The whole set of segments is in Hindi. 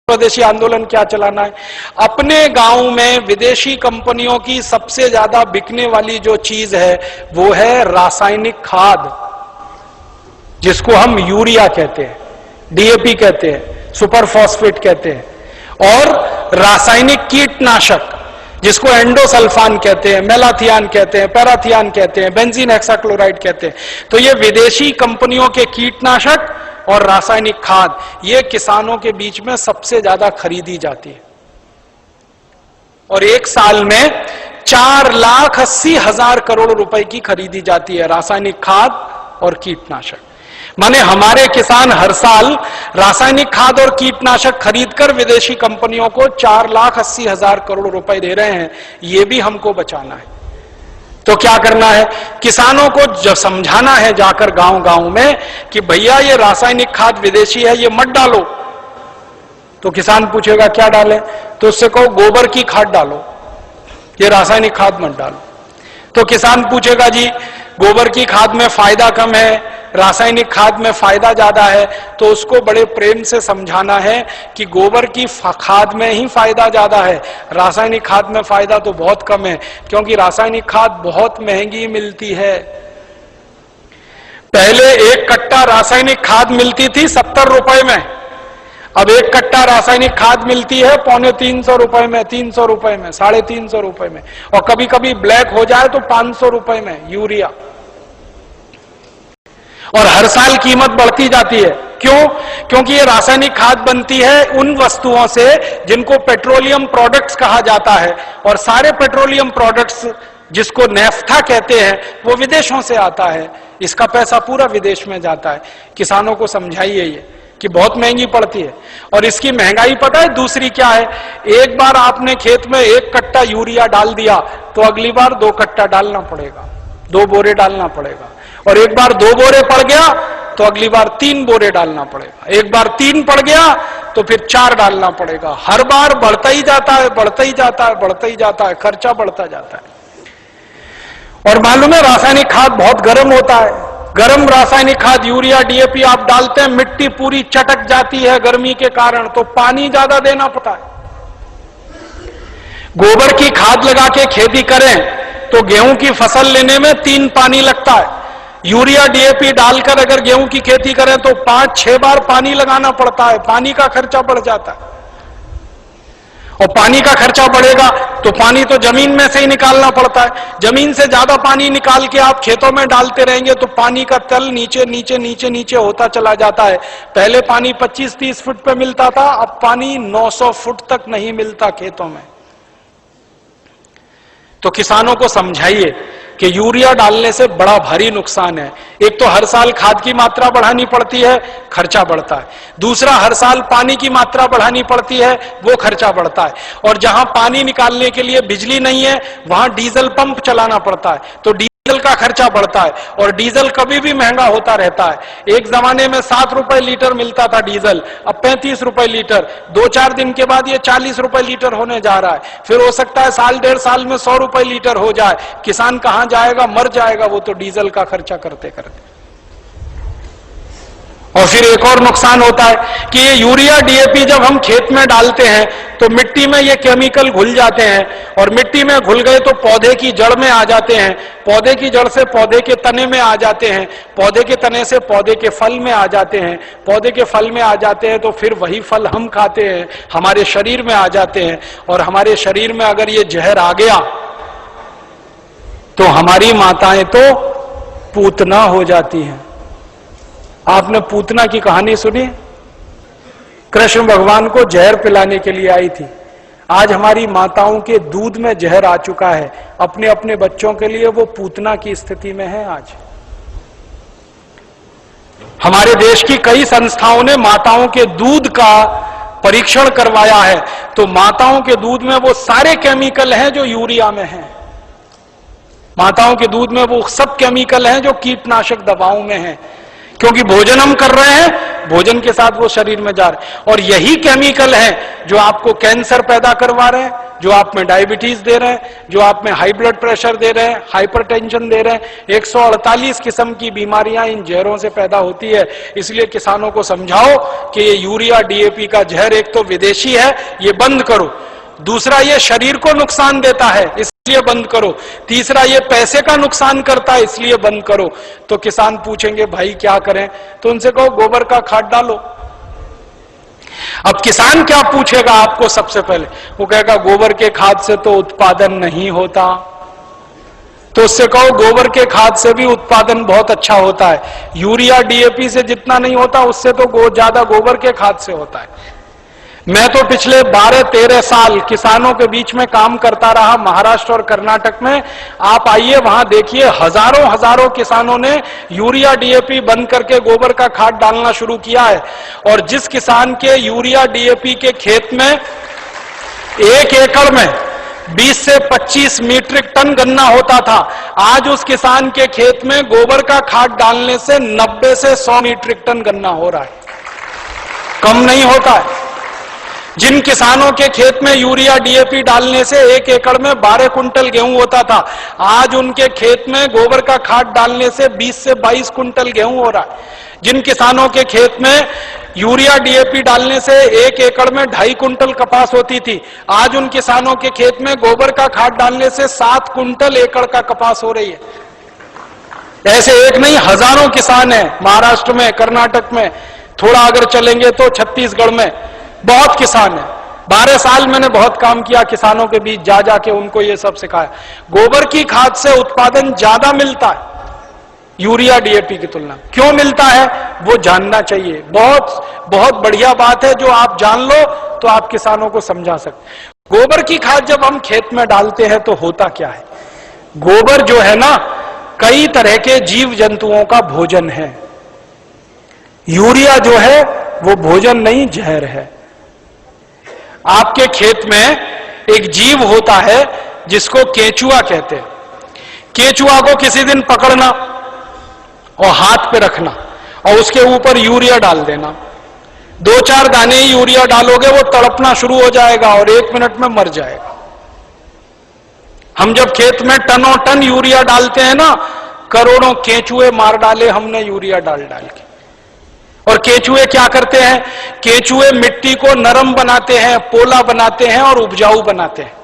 स्वदेशी आंदोलन क्या चलाना है। अपने गांव में विदेशी कंपनियों की सबसे ज्यादा बिकने वाली जो चीज है वो है रासायनिक खाद, जिसको हम यूरिया कहते हैं, डीएपी कहते हैं, सुपर फॉस्फेट कहते हैं, और रासायनिक कीटनाशक जिसको एंडोसल्फान कहते हैं, मेलाथियान कहते हैं, पैराथियान कहते हैं, बेंजीन हेक्साक्लोराइड कहते हैं। तो ये विदेशी कंपनियों के कीटनाशक और रासायनिक खाद ये किसानों के बीच में सबसे ज्यादा खरीदी जाती है, और एक साल में 4,80,000 करोड़ रुपए की खरीदी जाती है रासायनिक खाद और कीटनाशक। माने हमारे किसान हर साल रासायनिक खाद और कीटनाशक खरीदकर विदेशी कंपनियों को 4,80,000 करोड़ रुपए दे रहे हैं। ये भी हमको बचाना है। तो क्या करना है, किसानों को जब समझाना है जाकर गांव गांव में कि भैया ये रासायनिक खाद विदेशी है, ये मत डालो। तो किसान पूछेगा क्या डालें, तो उससे कहो गोबर की खाद डालो, ये रासायनिक खाद मत डालो। तो किसान पूछेगा जी गोबर की खाद में फायदा कम है, रासायनिक खाद में फायदा ज्यादा है। तो उसको बड़े प्रेम से समझाना है कि गोबर की खाद में ही फायदा ज्यादा है, रासायनिक खाद में फायदा तो बहुत कम है, क्योंकि रासायनिक खाद बहुत महंगी मिलती है। पहले एक कट्टा रासायनिक खाद मिलती थी 70 रुपए में, अब एक कट्टा रासायनिक खाद मिलती है 250 रुपए में, 300 रुपए में, 350 रुपए में, और कभी कभी ब्लैक हो जाए तो 500 रुपए में यूरिया। और हर साल कीमत बढ़ती जाती है। क्यों? क्योंकि ये रासायनिक खाद बनती है उन वस्तुओं से जिनको पेट्रोलियम प्रोडक्ट्स कहा जाता है, और सारे पेट्रोलियम प्रोडक्ट्स जिसको नेफ्था कहते हैं वो विदेशों से आता है। इसका पैसा पूरा विदेश में जाता है। किसानों को समझाइए ये कि बहुत महंगी पड़ती है। और इसकी महंगाई पता है दूसरी क्या है, एक बार आपने खेत में 1 कट्टा यूरिया डाल दिया तो अगली बार 2 कट्टा डालना पड़ेगा, 2 बोरे डालना पड़ेगा। और एक बार 2 बोरे पड़ गया तो अगली बार 3 बोरे डालना पड़ेगा। एक बार 3 पड़ गया तो फिर 4 डालना पड़ेगा। हर बार बढ़ता ही जाता है, बढ़ता ही जाता है, बढ़ता ही जाता है, खर्चा बढ़ता जाता है। और मालूम है रासायनिक खाद बहुत गर्म होता है। गर्म रासायनिक खाद यूरिया डीएपी आप डालते हैं, मिट्टी पूरी चटक जाती है गर्मी के कारण, तो पानी ज्यादा देना पड़ता है। गोबर की खाद लगा के खेती करें तो गेहूं की फसल लेने में 3 पानी लगता है। यूरिया डीएपी डालकर अगर गेहूं की खेती करें तो 5-6 बार पानी लगाना पड़ता है। पानी का खर्चा बढ़ जाता है, और पानी का खर्चा बढ़ेगा तो पानी तो जमीन में से ही निकालना पड़ता है। जमीन से ज्यादा पानी निकाल के आप खेतों में डालते रहेंगे तो पानी का तल नीचे नीचे नीचे नीचे होता चला जाता है। पहले पानी 25-30 फुट पे मिलता था, अब पानी 900 फुट तक नहीं मिलता खेतों में। तो किसानों को समझाइए कि यूरिया डालने से बड़ा भारी नुकसान है। एक तो हर साल खाद की मात्रा बढ़ानी पड़ती है, खर्चा बढ़ता है। दूसरा, हर साल पानी की मात्रा बढ़ानी पड़ती है, वो खर्चा बढ़ता है। और जहां पानी निकालने के लिए बिजली नहीं है वहां डीजल पंप चलाना पड़ता है, तो डीजल का खर्चा बढ़ता है। और डीजल कभी भी महंगा होता रहता है। एक जमाने में 7 रुपए लीटर मिलता था डीजल, अब 35 रुपए लीटर। 2-4 दिन के बाद ये 40 रुपए लीटर होने जा रहा है। फिर हो सकता है 1-1.5 साल में 100 रुपए लीटर हो जाए। किसान कहां जाएगा, मर जाएगा वो तो डीजल का खर्चा करते करते। और फिर एक और नुकसान होता है कि ये यूरिया डीएपी जब हम खेत में डालते हैं तो मिट्टी में ये केमिकल घुल जाते हैं, और मिट्टी में घुल गए तो पौधे की जड़ में आ जाते हैं, पौधे की जड़ से पौधे के तने में आ जाते हैं, पौधे के तने से पौधे के फल में आ जाते हैं, पौधे के फल में आ जाते हैं तो फिर वही फल हम खाते हैं, हमारे शरीर में आ जाते हैं। और हमारे शरीर में अगर ये जहर आ गया तो हमारी माताएं तो पूतना हो जाती हैं। आपने पूतना की कहानी सुनी? कृष्ण भगवान को जहर पिलाने के लिए आई थी। आज हमारी माताओं के दूध में जहर आ चुका है, अपने अपने बच्चों के लिए वो पूतना की स्थिति में है। आज हमारे देश की कई संस्थाओं ने माताओं के दूध का परीक्षण करवाया है, तो माताओं के दूध में वो सारे केमिकल हैं जो यूरिया में हैं। माताओं के दूध में वो सब केमिकल हैं जो कीटनाशक दवाओं में हैं, क्योंकि भोजन हम कर रहे हैं, भोजन के साथ वो शरीर में जा रहे हैं। और यही केमिकल हैं जो आपको कैंसर पैदा करवा रहे हैं, जो आप में डायबिटीज दे रहे हैं, जो आप में हाई ब्लड प्रेशर दे रहे हैं, हाइपरटेंशन दे रहे हैं। 148 किस्म की बीमारियां इन जहरों से पैदा होती है। इसलिए किसानों को समझाओ कि ये यूरिया डीएपी का जहर एक तो विदेशी है, ये बंद करो। दूसरा, ये शरीर को नुकसान देता है, इसलिए बंद करो। तीसरा, ये पैसे का नुकसान करता है, इसलिए बंद करो। तो किसान पूछेंगे भाई क्या करें? तो उनसे कहो गोबर का खाद डालो। अब किसान क्या पूछेगा आपको? सबसे पहले वो कहेगा गोबर के खाद से तो उत्पादन नहीं होता। तो उससे कहो गोबर के खाद से भी उत्पादन बहुत अच्छा होता है। यूरिया डीएपी से जितना नहीं होता उससे तो ज्यादा गोबर के खाद से होता है। मैं तो पिछले 12-13 साल किसानों के बीच में काम करता रहा, महाराष्ट्र और कर्नाटक में। आप आइए वहां देखिए, हजारों किसानों ने यूरिया डीएपी बंद करके गोबर का खाद डालना शुरू किया है। और जिस किसान के यूरिया डीएपी के खेत में 1 एकड़ में 20 से 25 मीट्रिक टन गन्ना होता था, आज उस किसान के खेत में गोबर का खाद डालने से 90 से 100 मीट्रिक टन गन्ना हो रहा है, कम नहीं होता है। जिन किसानों के खेत में यूरिया डीएपी डालने से 1 एकड़ में 12 कुंटल गेहूं होता था, आज उनके खेत में गोबर का खाद डालने से 20 से 22 कुंटल गेहूं हो रहा है। जिन किसानों के खेत में यूरिया डीएपी डालने से 1 एकड़ में 2.5 कुंटल कपास होती थी, आज उन किसानों के खेत में गोबर का खाद डालने से 7 कुंटल एकड़ का कपास हो रही है। ऐसे एक नहीं, हजारों किसान हैं महाराष्ट्र में, कर्नाटक में, थोड़ा अगर चलेंगे तो छत्तीसगढ़ में बहुत किसान है। 12 साल मैंने बहुत काम किया किसानों के बीच, जा जाके उनको ये सब सिखाया। गोबर की खाद से उत्पादन ज्यादा मिलता है यूरिया डीएपी की तुलना। क्यों मिलता है वो जानना चाहिए। बहुत बढ़िया बात है, जो आप जान लो तो आप किसानों को समझा सकते। गोबर की खाद जब हम खेत में डालते हैं तो होता क्या है? गोबर जो है ना, कई तरह के जीव जंतुओं का भोजन है। यूरिया जो है वो भोजन नहीं, जहर है। आपके खेत में एक जीव होता है जिसको केंचुआ कहते हैं। केंचुआ को किसी दिन पकड़ना और हाथ पे रखना और उसके ऊपर यूरिया डाल देना। 2-4 दाने ही यूरिया डालोगे, वो तड़पना शुरू हो जाएगा और 1 मिनट में मर जाएगा। हम जब खेत में टनों टन यूरिया डालते हैं ना, करोड़ों केंचुए मार डाले हमने यूरिया डाल डाल के। और केंचुए क्या करते हैं? केंचुए मिट्टी को नरम बनाते हैं, पोला बनाते हैं और उपजाऊ बनाते हैं।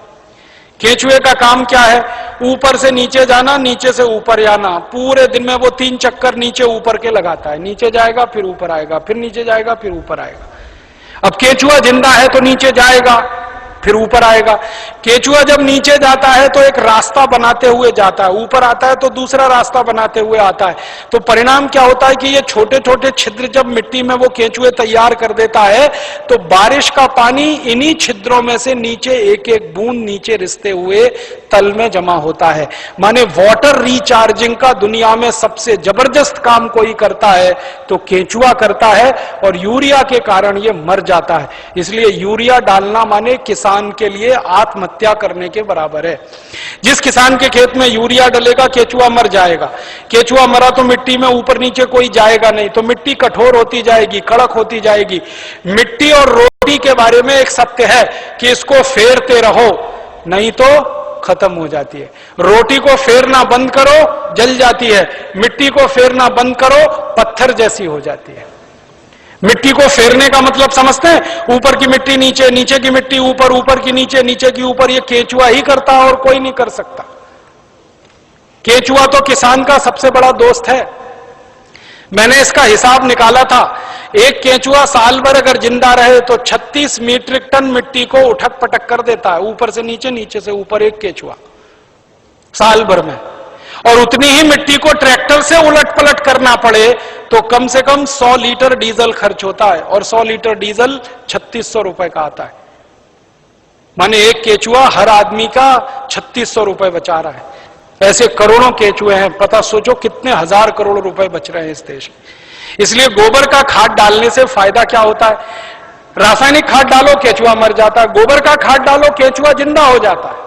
केंचुए का काम क्या है? ऊपर से नीचे जाना, नीचे से ऊपर जाना। पूरे दिन में वो 3 चक्कर नीचे ऊपर के लगाता है। नीचे जाएगा फिर ऊपर आएगा, फिर नीचे जाएगा फिर ऊपर आएगा। अब केंचुआ जिंदा है तो नीचे जाएगा फिर ऊपर आएगा। केंचुआ जब नीचे जाता है तो एक रास्ता बनाते हुए जाता है, ऊपर आता है तो दूसरा रास्ता बनाते हुए आता है। तो परिणाम क्या होता है कि ये छोटे छोटे छिद्र जब मिट्टी में वो केंचुए तैयार कर देता है तो बारिश का पानी इन्हीं छिद्रों में से नीचे एक एक बूंद नीचे रिसते हुए तल में जमा होता है। माने वाटर रिचार्जिंग का दुनिया में सबसे जबरदस्त काम कोई करता है तो केंचुआ करता है, और यूरिया के कारण ये मर जाता है। इसलिए यूरिया डालना माने किसान के लिए आत्महत्या करने के बराबर है। जिस किसान के खेत में यूरिया डलेगा केंचुआ मर जाएगा। केंचुआ मरा तो मिट्टी में ऊपर नीचे कोई जाएगा नहीं, तो मिट्टी कठोर होती जाएगी, कड़क होती जाएगी। मिट्टी और रोटी के बारे में एक सत्य है कि इसको फेरते रहो नहीं तो खत्म हो जाती है। रोटी को फेरना बंद करो जल जाती है, मिट्टी को फेरना बंद करो पत्थर जैसी हो जाती है। मिट्टी को फेरने का मतलब समझते हैं? ऊपर की मिट्टी नीचे, नीचे की मिट्टी ऊपर, ऊपर की नीचे, नीचे की ऊपर। ये केंचुआ ही करता है और कोई नहीं कर सकता। केंचुआ तो किसान का सबसे बड़ा दोस्त है। मैंने इसका हिसाब निकाला था, एक केंचुआ साल भर अगर जिंदा रहे तो 36 मीट्रिक टन मिट्टी को उठक पटक कर देता है, ऊपर से नीचे, नीचे से ऊपर, एक केंचुआ साल भर में। और उतनी ही मिट्टी को ट्रैक्टर से उलट पलट करना पड़े तो कम से कम 100 लीटर डीजल खर्च होता है, और 100 लीटर डीजल 3600 रुपए का आता है। माने एक केंचुआ हर आदमी का 3600 रुपए बचा रहा है। ऐसे करोड़ों केंचुए हैं, पता सोचो कितने हजार करोड़ रुपए बच रहे हैं इस देश में। इसलिए गोबर का खाद डालने से फायदा क्या होता है? रासायनिक खाद डालो केंचुआ मर जाता है, गोबर का खाद डालो केंचुआ जिंदा हो जाता है।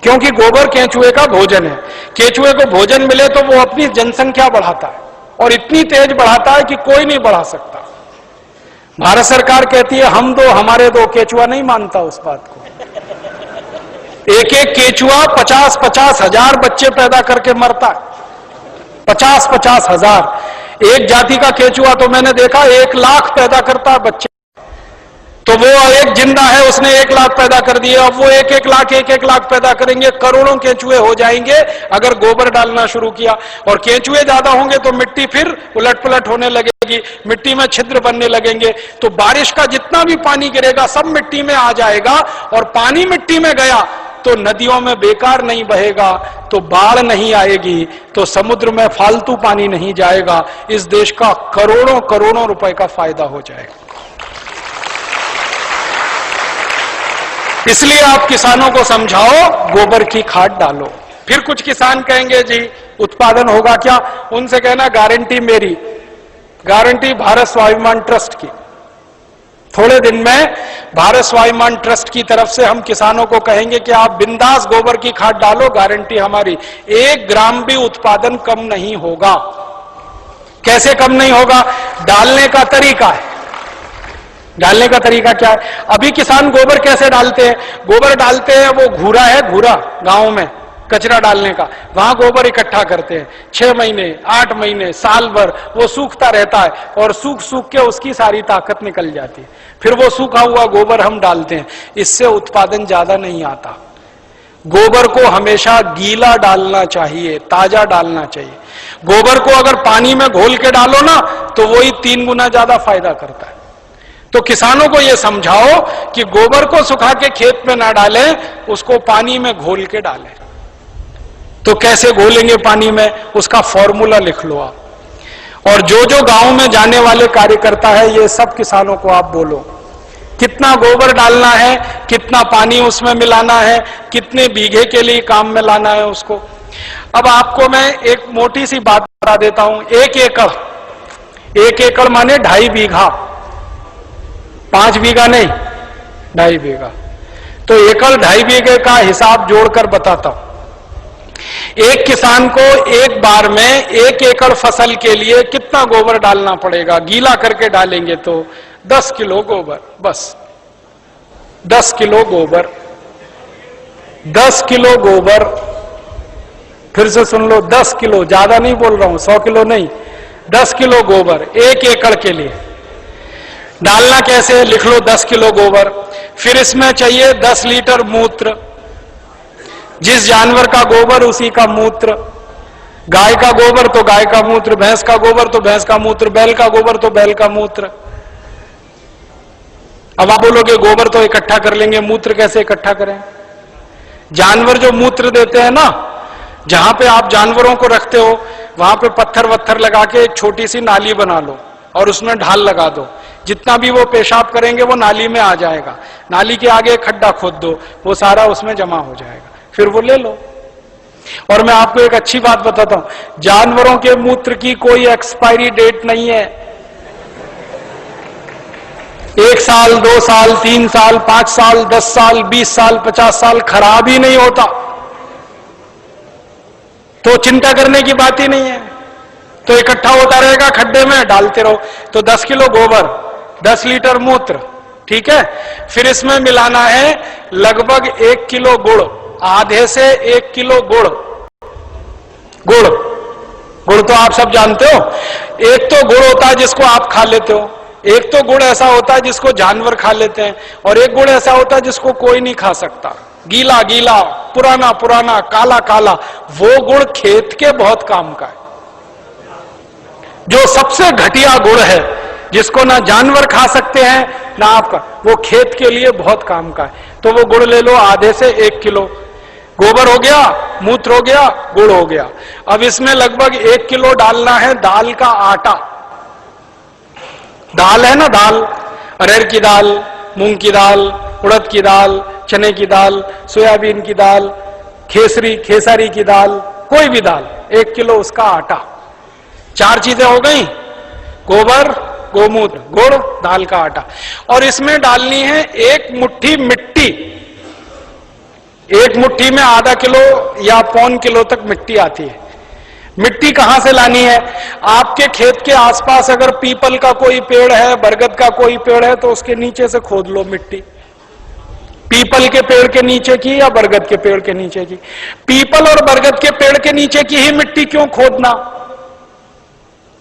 क्योंकि गोबर केंचुए का भोजन है। केंचुए को भोजन मिले तो वो अपनी जनसंख्या बढ़ाता है, और इतनी तेज बढ़ाता है कि कोई नहीं बढ़ा सकता। भारत सरकार कहती है हम दो हमारे दो, केंचुआ नहीं मानता उस बात को। एक एक केचुआ 50-50 हजार बच्चे पैदा करके मरता है। 50-50 हजार। एक जाति का केचुआ तो मैंने देखा 1 लाख पैदा करता है बच्चे। तो वो एक जिंदा है, उसने 1 लाख पैदा कर दिए, अब वो 1-1 लाख पैदा करेंगे, करोड़ों केंचुए हो जाएंगे अगर गोबर डालना शुरू किया। और केंचुए ज्यादा होंगे तो मिट्टी फिर उलट पुलट होने लगेगी, मिट्टी में छिद्र बनने लगेंगे, तो बारिश का जितना भी पानी गिरेगा सब मिट्टी में आ जाएगा। और पानी मिट्टी में गया तो नदियों में बेकार नहीं बहेगा, तो बाढ़ नहीं आएगी, तो समुद्र में फालतू पानी नहीं जाएगा। इस देश का करोड़ों करोड़ों रुपए का फायदा हो जाएगा। इसलिए आप किसानों को समझाओ गोबर की खाद डालो। फिर कुछ किसान कहेंगे जी उत्पादन होगा क्या? उनसे कहना गारंटी मेरी, गारंटी भारत स्वाभिमान ट्रस्ट की। थोड़े दिन में भारत स्वाभिमान ट्रस्ट की तरफ से हम किसानों को कहेंगे कि आप बिंदास गोबर की खाद डालो, गारंटी हमारी, 1 ग्राम भी उत्पादन कम नहीं होगा। कैसे कम नहीं होगा? डालने का तरीका है। डालने का तरीका क्या है? अभी किसान गोबर कैसे डालते हैं? गोबर डालते हैं, वो घूरा है, घूरा गांव में कचरा डालने का, वहां गोबर इकट्ठा करते हैं। 6 महीने, 8 महीने, साल भर वो सूखता रहता है और सूख सूख के उसकी सारी ताकत निकल जाती है। फिर वो सूखा हुआ गोबर हम डालते हैं, इससे उत्पादन ज्यादा नहीं आता। गोबर को हमेशा गीला डालना चाहिए, ताजा डालना चाहिए। गोबर को अगर पानी में घोल के डालो ना तो वही 3 गुना ज्यादा फायदा करता है। तो किसानों को यह समझाओ कि गोबर को सुखा के खेत में ना डालें, उसको पानी में घोल के डालें। तो कैसे घोलेंगे पानी में? उसका फॉर्मूला लिख लो आप। और जो जो गांव में जाने वाले कार्यकर्ता है, ये सब किसानों को आप बोलो कितना गोबर डालना है, कितना पानी उसमें मिलाना है, कितने बीघे के लिए काम में लाना है उसको। अब आपको मैं एक मोटी सी बात बता देता हूं। 1 एकड़ माने 2.5 बीघा, 5 बीघा नहीं, 2.5 बीघा। तो एकड़ 2.5 बीघे का हिसाब जोड़कर बताता हूं। एक किसान को एक बार में 1 एकड़ फसल के लिए कितना गोबर डालना पड़ेगा? गीला करके डालेंगे तो 10 किलो गोबर, बस 10 किलो गोबर, 10 किलो गोबर। फिर से सुन लो, 10 किलो, ज्यादा नहीं बोल रहा हूं, 100 किलो नहीं, 10 किलो गोबर 1 एकड़ के लिए। डालना कैसे? लिख लो 10 किलो गोबर। फिर इसमें चाहिए 10 लीटर मूत्र, जिस जानवर का गोबर उसी का मूत्र। गाय का गोबर तो गाय का मूत्र, भैंस का गोबर तो भैंस का मूत्र, बैल का गोबर तो बैल का मूत्र। अब आप बोलोगे गोबर तो इकट्ठा कर लेंगे, मूत्र कैसे इकट्ठा करें? जानवर जो मूत्र देते हैं ना, जहां पे आप जानवरों को रखते हो वहां पे पत्थर वत्थर लगा के एक छोटी सी नाली बना लो और उसमें ढाल लगा दो। जितना भी वो पेशाब करेंगे वो नाली में आ जाएगा। नाली के आगे खड्डा खोद दो, वो सारा उसमें जमा हो जाएगा, फिर वो ले लो। और मैं आपको एक अच्छी बात बताता हूं, जानवरों के मूत्र की कोई एक्सपायरी डेट नहीं है। 1 साल, 2 साल, 3 साल, 5 साल, 10 साल, 20 साल, 50 साल खराब ही नहीं होता। तो चिंता करने की बात ही नहीं है। तो इकट्ठा होता रहेगा, खड्डे में डालते रहो। तो 10 किलो गोबर, 10 लीटर मूत्र, ठीक है। फिर इसमें मिलाना है लगभग 1 किलो गुड़, आधे से 1 किलो गुड़। गुड़ तो आप सब जानते हो। एक तो गुड़ होता है जिसको आप खा लेते हो, एक तो गुड़ ऐसा होता है जिसको जानवर खा लेते हैं, और एक गुड़ ऐसा होता है जिसको कोई नहीं खा सकता, गीला गीला, पुराना पुराना, काला काला। वो गुड़ खेत के बहुत काम का है। जो सबसे घटिया गुड़ है, जिसको ना जानवर खा सकते हैं ना आपका, वो खेत के लिए बहुत काम का है। तो वो गुड़ ले लो, आधे से 1 किलो। गोबर हो गया, मूत्र हो गया, गुड़ हो गया। अब इसमें लगभग 1 किलो डालना है दाल का आटा। दाल है ना, दाल, अरहर की दाल, मूंग की दाल, उड़द की दाल, चने की दाल, सोयाबीन की दाल, खेसारी की दाल, कोई भी दाल, 1 किलो उसका आटा। 4 चीजें हो गई, गोबर, गोमूत्र, गुड़, दाल का आटा। और इसमें डालनी है 1 मुट्ठी मिट्टी। 1 मुट्ठी में आधा किलो या 1.25 किलो तक मिट्टी आती है। मिट्टी कहां से लानी है? आपके खेत के आसपास अगर पीपल का कोई पेड़ है, बरगद का कोई पेड़ है, तो उसके नीचे से खोद लो मिट्टी। पीपल के पेड़ के नीचे की या बरगद के पेड़ के नीचे की? पीपल और बरगद के पेड़ के नीचे की ही मिट्टी क्यों खोदना?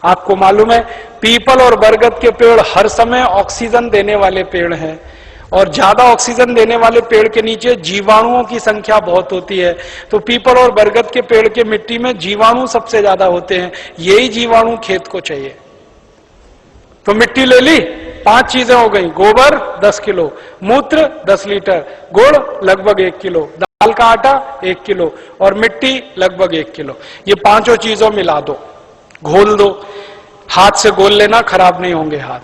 आपको मालूम है पीपल और बरगद के पेड़ हर समय ऑक्सीजन देने वाले पेड़ हैं, और ज्यादा ऑक्सीजन देने वाले पेड़ के नीचे जीवाणुओं की संख्या बहुत होती है। तो पीपल और बरगद के पेड़ के मिट्टी में जीवाणु सबसे ज्यादा होते हैं, यही जीवाणु खेत को चाहिए। तो मिट्टी ले ली, 5 चीजें हो गई, गोबर 10 किलो, मूत्र 10 लीटर, गुड़ लगभग 1 किलो, दाल का आटा 1 किलो और मिट्टी लगभग 1 किलो। ये 5 चीजों मिला दो, घोल दो। हाथ से घोल लेना, खराब नहीं होंगे हाथ,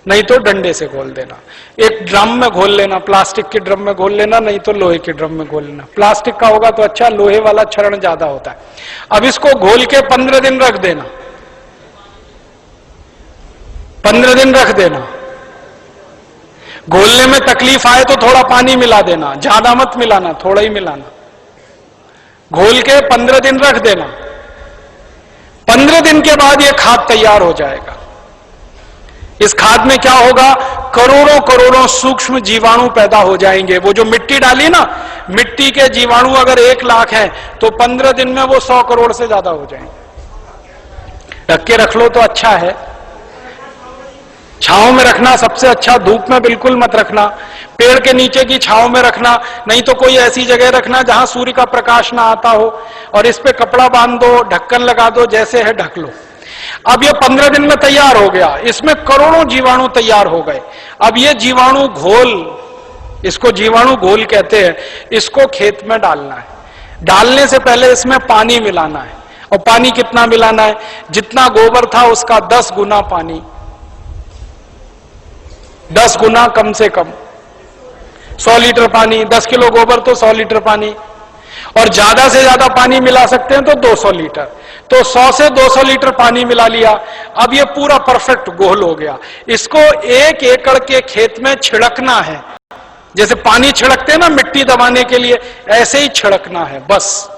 नहीं तो डंडे से घोल देना। एक ड्रम में घोल लेना, प्लास्टिक के ड्रम में घोल लेना, नहीं तो लोहे के ड्रम में घोल लेना। प्लास्टिक का होगा तो अच्छा, लोहे वाला क्षरण ज्यादा होता है। अब इसको घोल के 15 दिन रख देना, 15 दिन रख देना। घोलने में तकलीफ आए तो थोड़ा पानी मिला देना, ज्यादा मत मिलाना, थोड़ा ही मिलाना। घोल के 15 दिन रख देना। 15 दिन के बाद यह खाद तैयार हो जाएगा। इस खाद में क्या होगा, करोड़ों करोड़ों सूक्ष्म जीवाणु पैदा हो जाएंगे। वो जो मिट्टी डाली ना, मिट्टी के जीवाणु अगर 1 लाख हैं तो 15 दिन में वो 100 करोड़ से ज्यादा हो जाएंगे। ढक के रख लो तो अच्छा है, छांव में रखना सबसे अच्छा, धूप में बिल्कुल मत रखना, पेड़ के नीचे की छांव में रखना, नहीं तो कोई ऐसी जगह रखना जहां सूर्य का प्रकाश ना आता हो, और इस पे कपड़ा बांध दो, ढक्कन लगा दो, जैसे है ढक लो। अब ये 15 दिन में तैयार हो गया, इसमें करोड़ों जीवाणु तैयार हो गए। अब ये जीवाणु घोल, इसको जीवाणु घोल कहते हैं, इसको खेत में डालना है। डालने से पहले इसमें पानी मिलाना है, और पानी कितना मिलाना है, जितना गोबर था उसका 10 गुना पानी, 10 गुना कम से कम। 100 लीटर पानी, 10 किलो गोबर तो 100 लीटर पानी, और ज्यादा से ज्यादा पानी मिला सकते हैं तो 200 लीटर। तो 100 से 200 लीटर पानी मिला लिया। अब ये पूरा परफेक्ट घोल हो गया। इसको 1 एकड़ के खेत में छिड़कना है, जैसे पानी छिड़कते हैं ना मिट्टी दबाने के लिए, ऐसे ही छिड़कना है बस।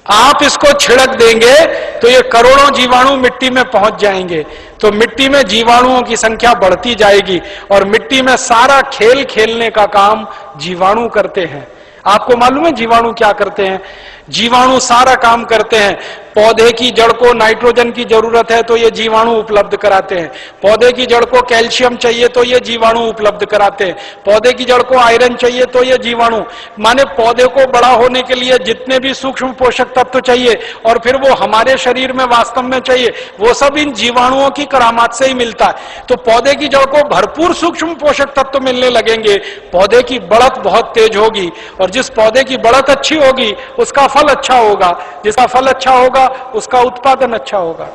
आप इसको छिड़क देंगे तो ये करोड़ों जीवाणु मिट्टी में पहुंच जाएंगे। तो मिट्टी में जीवाणुओं की संख्या बढ़ती जाएगी, और मिट्टी में सारा खेल खेलने का काम जीवाणु करते हैं। आपको मालूम है जीवाणु क्या करते हैं? जीवाणु सारा काम करते हैं। पौधे की जड़ को नाइट्रोजन की जरूरत है तो ये जीवाणु उपलब्ध कराते हैं। पौधे की जड़ को कैल्शियम चाहिए तो ये जीवाणु उपलब्ध कराते हैं। पौधे की जड़ को आयरन चाहिए तो ये जीवाणु, माने पौधे को बड़ा होने के लिए जितने भी सूक्ष्म पोषक तत्व चाहिए और फिर वो हमारे शरीर में वास्तव में चाहिए, वो सब इन जीवाणुओं की करामात से ही मिलता है। तो पौधे की जड़ को भरपूर सूक्ष्म पोषक तत्व मिलने लगेंगे, पौधे की बढ़त बहुत तेज होगी, और जिस पौधे की बढ़त अच्छी होगी उसका फल अच्छा होगा, जिसका फल अच्छा होगा उसका उत्पादन अच्छा होगा।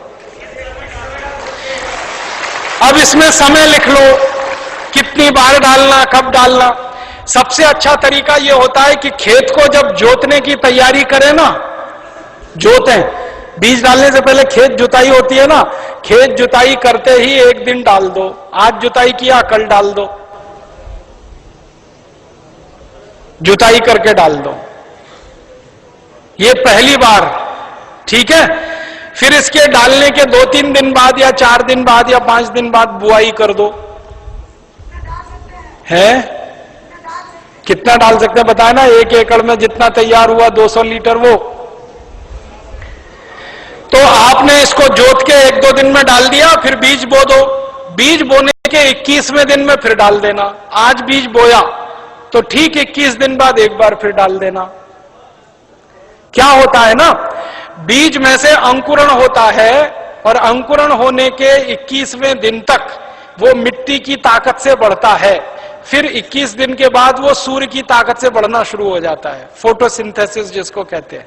अब इसमें समय लिख लो, कितनी बार डालना, कब डालना। सबसे अच्छा तरीका यह होता है कि खेत को जब जोतने की तैयारी करें ना, जोतें, बीज डालने से पहले खेत जुताई होती है ना, खेत जुताई करते ही 1 दिन डाल दो। आज जुताई किया, कल डाल दो, जुताई करके डाल दो। ये पहली बार, ठीक है। फिर इसके डालने के 2-3 दिन बाद या 4 दिन बाद या 5 दिन बाद बुआई कर दो। है कितना डाल सकते हैं बताए ना? 1 एकड़ में जितना तैयार हुआ 200 लीटर वो। तो आपने इसको जोत के 1-2 दिन में डाल दिया, फिर बीज बो दो। बीज बोने के 21वें दिन में फिर डाल देना। आज बीज बोया तो ठीक 21 दिन बाद एक बार फिर डाल देना। क्या होता है ना, बीज में से अंकुरण होता है, और अंकुरण होने के 21वें दिन तक वो मिट्टी की ताकत से बढ़ता है। फिर 21 दिन के बाद वो सूर्य की ताकत से बढ़ना शुरू हो जाता है, फोटोसिंथेसिस जिसको कहते हैं,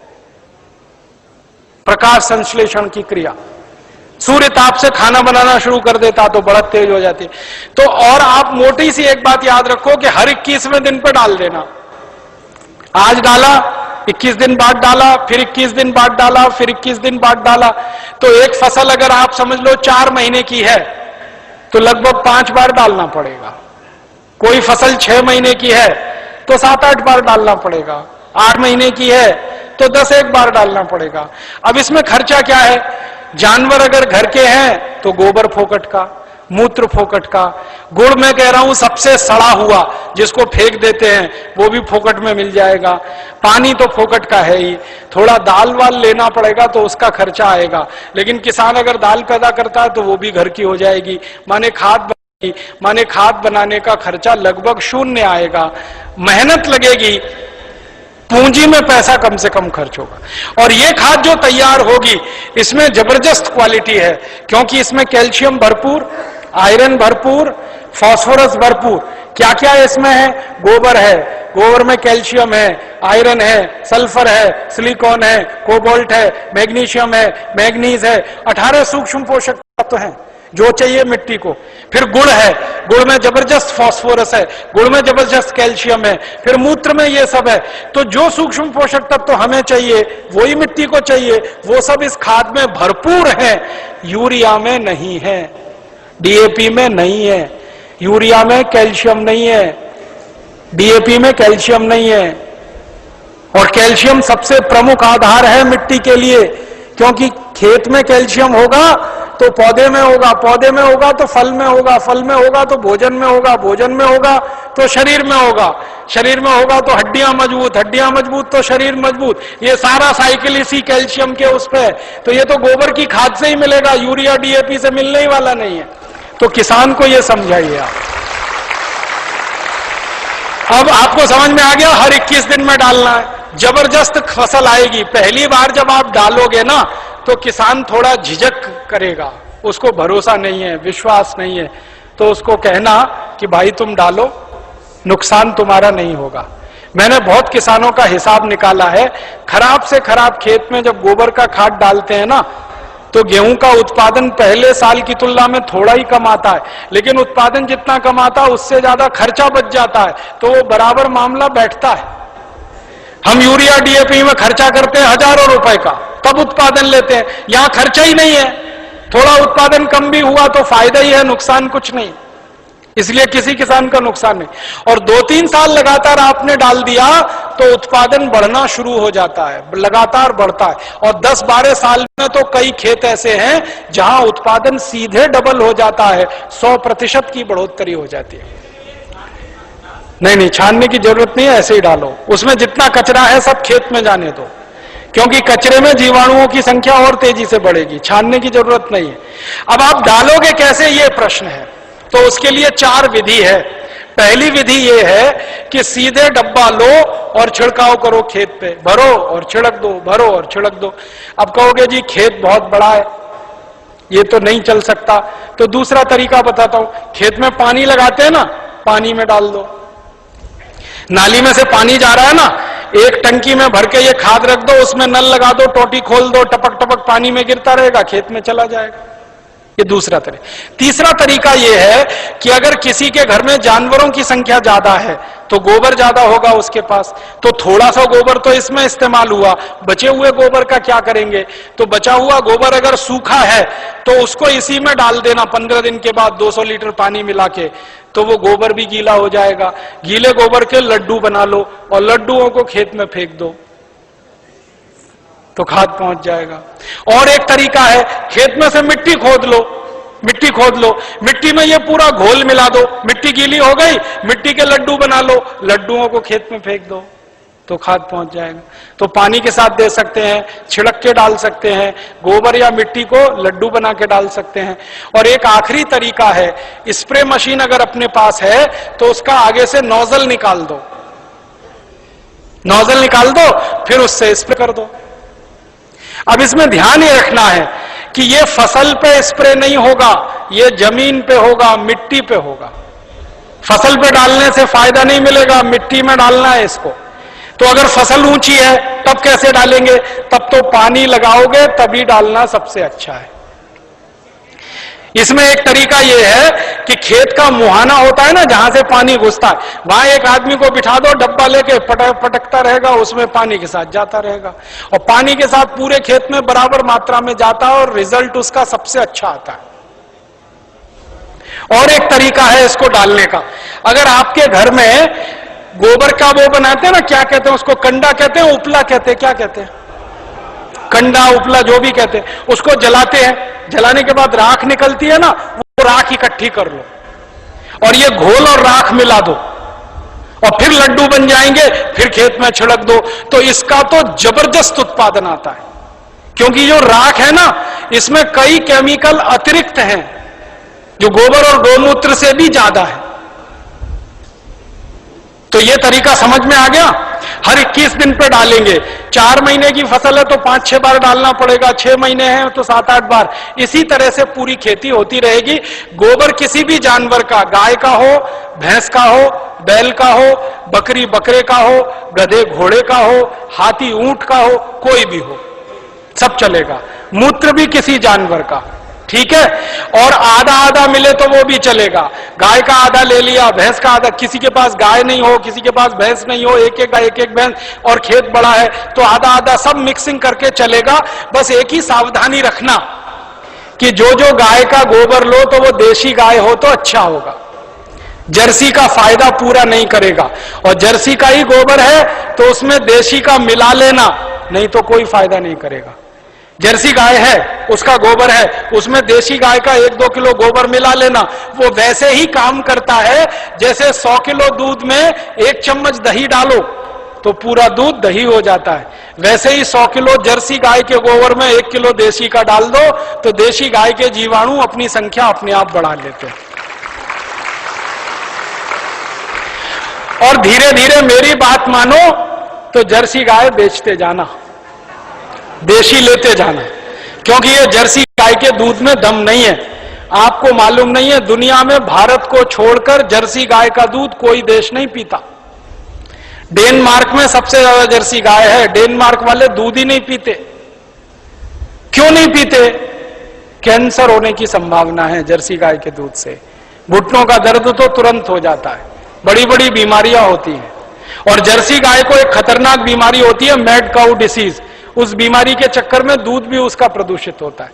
प्रकाश संश्लेषण की क्रिया। सूर्य ताप से खाना बनाना शुरू कर देता तो बढ़त तेज हो जाती। तो और आप मोटी सी एक बात याद रखो कि हर 21वें दिन पे डाल देना। आज डाला, 21 दिन बाद डाला, फिर 21 दिन बाद डाला, फिर 21 दिन बाद डाला। तो एक फसल अगर आप समझ लो 4 महीने की है तो लगभग 5 बार डालना पड़ेगा। कोई फसल 6 महीने की है तो 7-8 बार डालना पड़ेगा। 8 महीने की है तो 10-1 बार डालना पड़ेगा। अब इसमें खर्चा क्या है? जानवर अगर घर के हैं तो गोबर फोकट का, मूत्र फोकट का। गुड़ मैं कह रहा हूं सबसे सड़ा हुआ, जिसको फेंक देते हैं, वो भी फोकट में मिल जाएगा। पानी तो फोकट का है ही, थोड़ा दाल वाल लेना पड़ेगा तो उसका खर्चा आएगा, लेकिन किसान अगर दाल पैदा करता है तो वो भी घर की हो जाएगी। माने खाद बनाने का खर्चा लगभग शून्य आएगा। मेहनत लगेगी, पूंजी में पैसा कम से कम खर्च होगा। और ये खाद जो तैयार होगी इसमें जबरदस्त क्वालिटी है, क्योंकि इसमें कैल्शियम भरपूर, आयरन भरपूर, फास्फोरस भरपूर। क्या क्या इसमें है? गोबर है, गोबर में कैल्शियम है, आयरन है, सल्फर है, सिलिकॉन है, कोबाल्ट है, मैग्नीशियम है, मैग्नीज है, 18 सूक्ष्म पोषक तत्व हैं जो चाहिए मिट्टी को। फिर गुड़ है, गुड़ में जबरदस्त फास्फोरस है, गुड़ में जबरदस्त कैल्शियम है, फिर मूत्र में ये सब है। तो जो सूक्ष्म पोषक तत्व हमें चाहिए वही मिट्टी को चाहिए, वो सब इस खाद में भरपूर है। यूरिया में नहीं है, डीएपी में नहीं है, यूरिया में कैल्शियम नहीं है, डीएपी में कैल्शियम नहीं है। और कैल्शियम सबसे प्रमुख आधार है मिट्टी के लिए, क्योंकि खेत में कैल्शियम होगा तो पौधे में होगा, पौधे में होगा तो फल में होगा, फल में होगा तो भोजन में होगा, भोजन में होगा तो शरीर में होगा, शरीर में होगा तो हड्डियां मजबूत, हड्डियां मजबूत तो शरीर मजबूत। ये सारा साइकिल इसी कैल्शियम के उस पे है। तो ये तो गोबर की खाद से ही मिलेगा, यूरिया डीएपी से मिलने ही वाला नहीं है। तो किसान को ये समझाइए आप। अब आपको समझ में आ गया, हर 21 दिन में डालना है, जबरदस्त फसल आएगी। पहली बार जब आप डालोगे ना तो किसान थोड़ा झिझक करेगा, उसको भरोसा नहीं है, विश्वास नहीं है, तो उसको कहना कि भाई तुम डालो, नुकसान तुम्हारा नहीं होगा। मैंने बहुत किसानों का हिसाब निकाला है, खराब से खराब खेत में जब गोबर का खाद डालते हैं ना तो गेहूं का उत्पादन पहले साल की तुलना में थोड़ा ही कम आता है, लेकिन उत्पादन जितना कम आता है उससे ज्यादा खर्चा बच जाता है, तो वो बराबर मामला बैठता है। हम यूरिया डीएपी में खर्चा करते हैं हजारों रुपए का, तब उत्पादन लेते हैं। यहां खर्चा ही नहीं है, थोड़ा उत्पादन कम भी हुआ तो फायदा ही है, नुकसान कुछ नहीं, इसलिए किसी किसान का नुकसान नहीं। और 2-3 साल लगातार आपने डाल दिया तो उत्पादन बढ़ना शुरू हो जाता है, लगातार बढ़ता है। और 10-12 साल में तो कई खेत ऐसे हैं जहां उत्पादन सीधे डबल हो जाता है, 100% की बढ़ोतरी हो जाती है। नहीं, छानने की जरूरत नहीं है, ऐसे ही डालो। उसमें जितना कचरा है सब खेत में जाने दो, क्योंकि कचरे में जीवाणुओं की संख्या और तेजी से बढ़ेगी, छानने की जरूरत नहीं है। अब आप डालोगे कैसे, ये प्रश्न है। तो उसके लिए 4 विधि है। पहली विधि ये है कि सीधे डब्बा लो और छिड़काव करो, खेत पे भरो और छिड़क दो, भरो और छिड़क दो। अब कहोगे जी खेत बहुत बड़ा है, ये तो नहीं चल सकता, तो दूसरा तरीका बताता हूं। खेत में पानी लगाते हैं ना, पानी में डाल दो। नाली में से पानी जा रहा है ना, एक टंकी में भर के ये खाद रख दो, उसमें नल लगा दो, टोटी खोल दो, टपक टपक पानी में गिरता रहेगा, खेत में चला जाएगा। ये दूसरा तरीका। तीसरा तरीका ये है कि अगर किसी के घर में जानवरों की संख्या ज्यादा है तो गोबर ज्यादा होगा उसके पास, तो थोड़ा सा गोबर तो इसमें इस्तेमाल हुआ, बचे हुए गोबर का क्या करेंगे? तो बचा हुआ गोबर अगर सूखा है तो उसको इसी में डाल देना 15 दिन के बाद 200 लीटर पानी मिला के, तो वो गोबर भी गीला हो जाएगा। गीले गोबर के लड्डू बना लो और लड्डुओं को खेत में फेंक दो तो खाद पहुंच जाएगा। और एक तरीका है, खेत में से मिट्टी खोद लो, मिट्टी खोद लो, मिट्टी में ये पूरा घोल मिला दो, मिट्टी गीली हो गई, मिट्टी के लड्डू बना लो, लड्डुओं को खेत में फेंक दो तो खाद पहुंच जाएगा। तो पानी के साथ दे सकते हैं, छिड़क के डाल सकते हैं, गोबर या मिट्टी को लड्डू बना के डाल सकते हैं। और एक आखिरी तरीका है, स्प्रे मशीन अगर अपने पास है तो उसका आगे से नोजल निकाल दो, नोजल निकाल दो, फिर उससे स्प्रे कर दो। अब इसमें ध्यान ये रखना है कि ये फसल पे स्प्रे नहीं होगा, ये जमीन पे होगा, मिट्टी पे होगा। फसल पे डालने से फायदा नहीं मिलेगा, मिट्टी में डालना है इसको। तो अगर फसल ऊंची है तब कैसे डालेंगे? तब तो पानी लगाओगे तभी डालना सबसे अच्छा है। इसमें एक तरीका यह है कि खेत का मुहाना होता है ना, जहां से पानी घुसता है, वहां एक आदमी को बिठा दो, डब्बा लेके पटकता रहेगा, उसमें पानी के साथ जाता रहेगा और पानी के साथ पूरे खेत में बराबर मात्रा में जाता है और रिजल्ट उसका सबसे अच्छा आता है। और एक तरीका है इसको डालने का, अगर आपके घर में गोबर का वो बनाते हैं ना, क्या कहते हैं उसको, कंडा कहते हैं, उपला कहते हैं, क्या कहते हैं, कंडा उपला जो भी कहते हैं, उसको जलाते हैं, जलाने के बाद राख निकलती है ना, राख इकट्ठी कर लो और ये घोल और राख मिला दो और फिर लड्डू बन जाएंगे, फिर खेत में छिड़क दो, तो इसका तो जबरदस्त उत्पादन आता है। क्योंकि जो राख है ना, इसमें कई केमिकल अतिरिक्त हैं जो गोबर और गौमूत्र से भी ज्यादा है। तो ये तरीका समझ में आ गया। हर 21 दिन पे डालेंगे। 4 महीने की फसल है तो 5-6 बार डालना पड़ेगा, 6 महीने हैं तो 7-8 बार। इसी तरह से पूरी खेती होती रहेगी। गोबर किसी भी जानवर का, गाय का हो, भैंस का हो, बैल का हो, बकरी बकरे का हो, गधे घोड़े का हो, हाथी ऊंट का हो, कोई भी हो, सब चलेगा। मूत्र भी किसी जानवर का, ठीक है। और आधा आधा मिले तो वो भी चलेगा। गाय का आधा ले लिया, भैंस का आधा, किसी के पास गाय नहीं हो, किसी के पास भैंस नहीं हो, एक एक भैंस और खेत बड़ा है तो आधा आधा सब मिक्सिंग करके चलेगा। बस एक ही सावधानी रखना कि जो जो गाय का गोबर लो तो वो देशी गाय हो तो अच्छा होगा। जर्सी का फायदा पूरा नहीं करेगा, और जर्सी का ही गोबर है तो उसमें देशी का मिला लेना, नहीं तो कोई फायदा नहीं करेगा। जर्सी गाय है, उसका गोबर है, उसमें देशी गाय का 1-2 किलो गोबर मिला लेना, वो वैसे ही काम करता है जैसे 100 किलो दूध में 1 चम्मच दही डालो तो पूरा दूध दही हो जाता है। वैसे ही 100 किलो जर्सी गाय के गोबर में 1 किलो देशी का डाल दो तो देशी गाय के जीवाणु अपनी संख्या अपने आप बढ़ा लेते हैं। और धीरे धीरे मेरी बात मानो तो जर्सी गाय बेचते जाना, देशी लेते जाना, क्योंकि ये जर्सी गाय के दूध में दम नहीं है। आपको मालूम नहीं है, दुनिया में भारत को छोड़कर जर्सी गाय का दूध कोई देश नहीं पीता। डेनमार्क में सबसे ज्यादा जर्सी गाय है। डेनमार्क वाले दूध ही नहीं पीते। क्यों नहीं पीते? कैंसर होने की संभावना है जर्सी गाय के दूध से। घुटनों का दर्द तो तुरंत हो जाता है, बड़ी बड़ी बीमारियां होती हैं। और जर्सी गाय को एक खतरनाक बीमारी होती है, मैड काउ डिसीज। उस बीमारी के चक्कर में दूध भी उसका प्रदूषित होता है,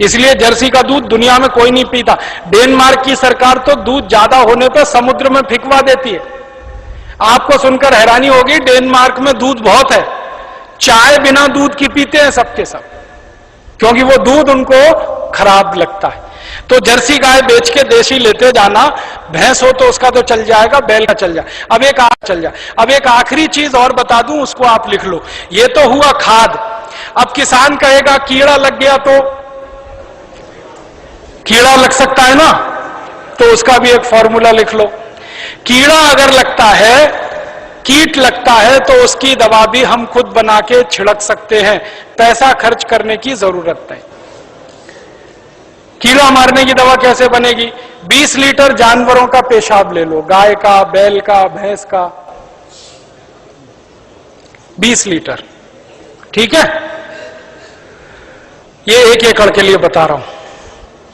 इसलिए जर्सी का दूध दुनिया में कोई नहीं पीता। डेनमार्क की सरकार तो दूध ज्यादा होने पर समुद्र में फेंकवा देती है। आपको सुनकर हैरानी होगी, डेनमार्क में दूध बहुत है, चाय बिना दूध की पीते हैं सबके सब, क्योंकि वो दूध उनको खराब लगता है। तो जर्सी गाय बेच के देशी लेते जाना। भैंस हो तो उसका तो चल जाएगा, बैल का चल जाए। अब एक आखिरी चीज और बता दूं, उसको आप लिख लो। ये तो हुआ खाद। अब किसान कहेगा कीड़ा लग गया तो कीड़ा लग सकता है ना, तो उसका भी एक फॉर्मूला लिख लो। कीड़ा अगर लगता है, कीट लगता है, तो उसकी दवा भी हम खुद बना के छिड़क सकते हैं, पैसा खर्च करने की जरूरत नहीं। कीड़ा मारने की दवा कैसे बनेगी? 20 लीटर जानवरों का पेशाब ले लो, गाय का, बैल का, भैंस का, 20 लीटर, ठीक है। ये 1 एकड़ के लिए बता रहा हूं।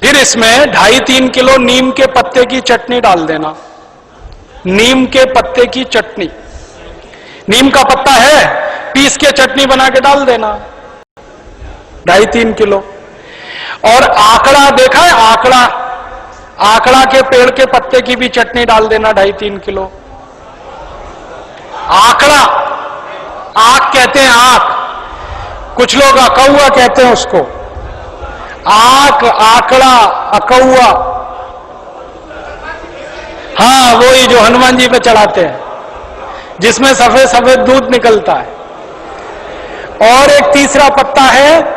फिर इसमें 2.5-3 किलो नीम के पत्ते की चटनी डाल देना। नीम के पत्ते की चटनी, नीम का पत्ता है, पीस के चटनी बना के डाल देना, 2.5-3 किलो। और आकड़ा देखा है? आकड़ा के पेड़ के पत्ते की भी चटनी डाल देना, 2.5-3 किलो। आकड़ा, आक कहते हैं, आक, कुछ लोग अकौआ कहते हैं उसको। आक, आकड़ा, अकौआ, हाँ वही जो हनुमान जी पे चढ़ाते हैं, जिसमें सफेद सफेद दूध निकलता है। और एक तीसरा पत्ता है,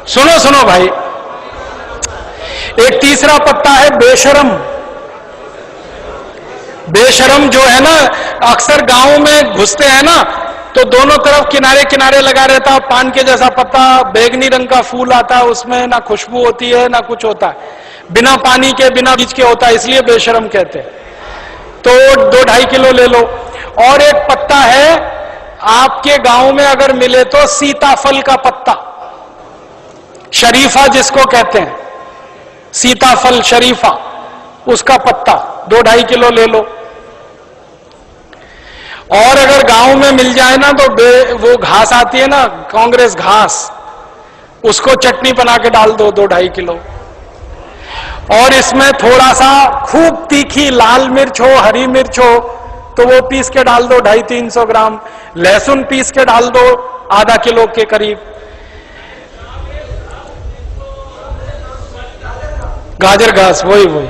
सुनो भाई, एक तीसरा पत्ता है बेशरम। बेशरम जो है ना, अक्सर गांव में घुसते हैं ना तो दोनों तरफ किनारे किनारे लगा रहता है, पान के जैसा पत्ता, बैगनी रंग का फूल आता है, उसमें ना खुशबू होती है ना कुछ होता है, बिना पानी के बिना बीज के होता है, इसलिए बेशरम कहते हैं। तो 2-2.5 किलो ले लो। और एक पत्ता है आपके गांव में अगर मिले तो सीताफल का पत्ता, शरीफा जिसको कहते हैं, सीताफल शरीफा, उसका पत्ता 2-2.5 किलो ले लो। और अगर गांव में मिल जाए ना तो वो घास आती है ना, कांग्रेस घास, उसको चटनी बना के डाल दो 2-2.5 किलो। और इसमें थोड़ा सा खूब तीखी लाल मिर्च हो, हरी मिर्च हो तो वो पीस के डाल दो 250-300 ग्राम। लहसुन पीस के डाल दो आधा किलो के करीब। गाजर घास, वही वही।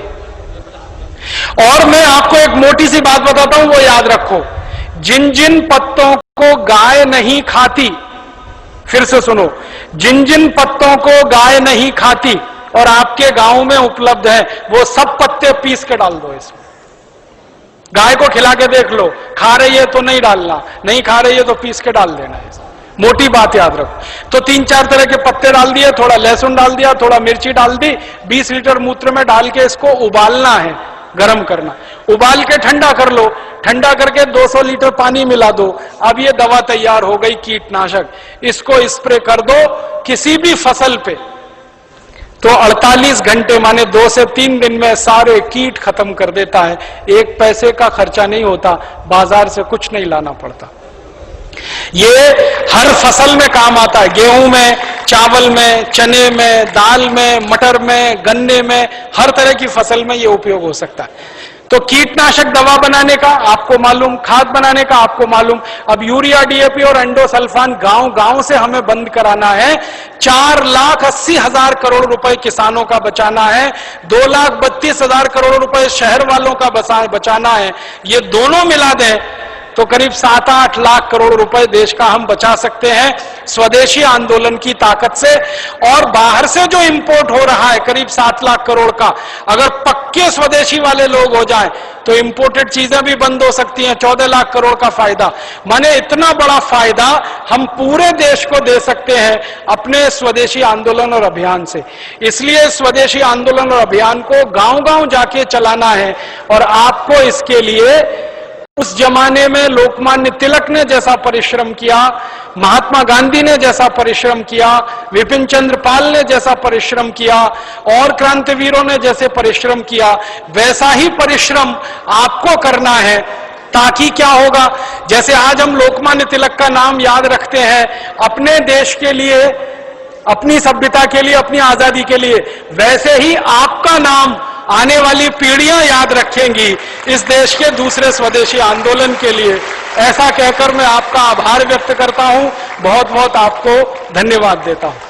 और मैं आपको एक मोटी सी बात बताता हूं, वो याद रखो, जिन जिन पत्तों को गाय नहीं खाती, फिर से सुनो, जिन जिन पत्तों को गाय नहीं खाती और आपके गांव में उपलब्ध है, वो सब पत्ते पीस के डाल दो इसमें। गाय को खिला के देख लो, खा रही है तो नहीं डालना, नहीं खा रही है तो पीस के डाल देना है। मोटी बात याद रखो। तो 3-4 तरह के पत्ते डाल दिए, थोड़ा लहसुन डाल दिया, थोड़ा मिर्ची डाल दी, 20 लीटर मूत्र में डाल के इसको उबालना है, गर्म करना, उबाल के ठंडा कर लो, ठंडा करके 200 लीटर पानी मिला दो। अब ये दवा तैयार हो गई, कीटनाशक। इसको स्प्रे कर दो किसी भी फसल पे, तो 48 घंटे माने 2 से 3 दिन में सारे कीट खत्म कर देता है। 1 पैसे का खर्चा नहीं होता, बाजार से कुछ नहीं लाना पड़ता। ये हर फसल में काम आता है, गेहूं में, चावल में, चने में, दाल में, मटर में, गन्ने में, हर तरह की फसल में ये उपयोग हो सकता है। तो कीटनाशक दवा बनाने का आपको मालूम, खाद बनाने का आपको मालूम। अब यूरिया, डीएपी और एंडोसल्फान गांव गांव से हमें बंद कराना है। 4,80,000 करोड़ रुपए किसानों का बचाना है, 2,32,000 करोड़ रुपए शहर वालों का बचाना है। ये दोनों मिला दें तो करीब 7-8 लाख करोड़ रुपए देश का हम बचा सकते हैं स्वदेशी आंदोलन की ताकत से। और बाहर से जो इंपोर्ट हो रहा है करीब 7 लाख करोड़ का, अगर पक्के स्वदेशी वाले लोग हो जाएं तो इंपोर्टेड चीजें भी बंद हो सकती हैं। 14 लाख करोड़ का फायदा, माने इतना बड़ा फायदा हम पूरे देश को दे सकते हैं अपने स्वदेशी आंदोलन और अभियान से। इसलिए स्वदेशी आंदोलन और अभियान को गांव गांव जाके चलाना है। और आपको इसके लिए उस जमाने में लोकमान्य तिलक ने जैसा परिश्रम किया, महात्मा गांधी ने जैसा परिश्रम किया, विपिन चंद्र पाल ने जैसा परिश्रम किया और क्रांतिवीरों ने जैसे परिश्रम किया, वैसा ही परिश्रम आपको करना है। ताकि क्या होगा, जैसे आज हम लोकमान्य तिलक का नाम याद रखते हैं अपने देश के लिए, अपनी सभ्यता के लिए, अपनी आजादी के लिए, वैसे ही आपका नाम आने वाली पीढ़ियां याद रखेंगी इस देश के दूसरे स्वदेशी आंदोलन के लिए। ऐसा कहकर मैं आपका आभार व्यक्त करता हूं, बहुत बहुत आपको धन्यवाद देता हूं।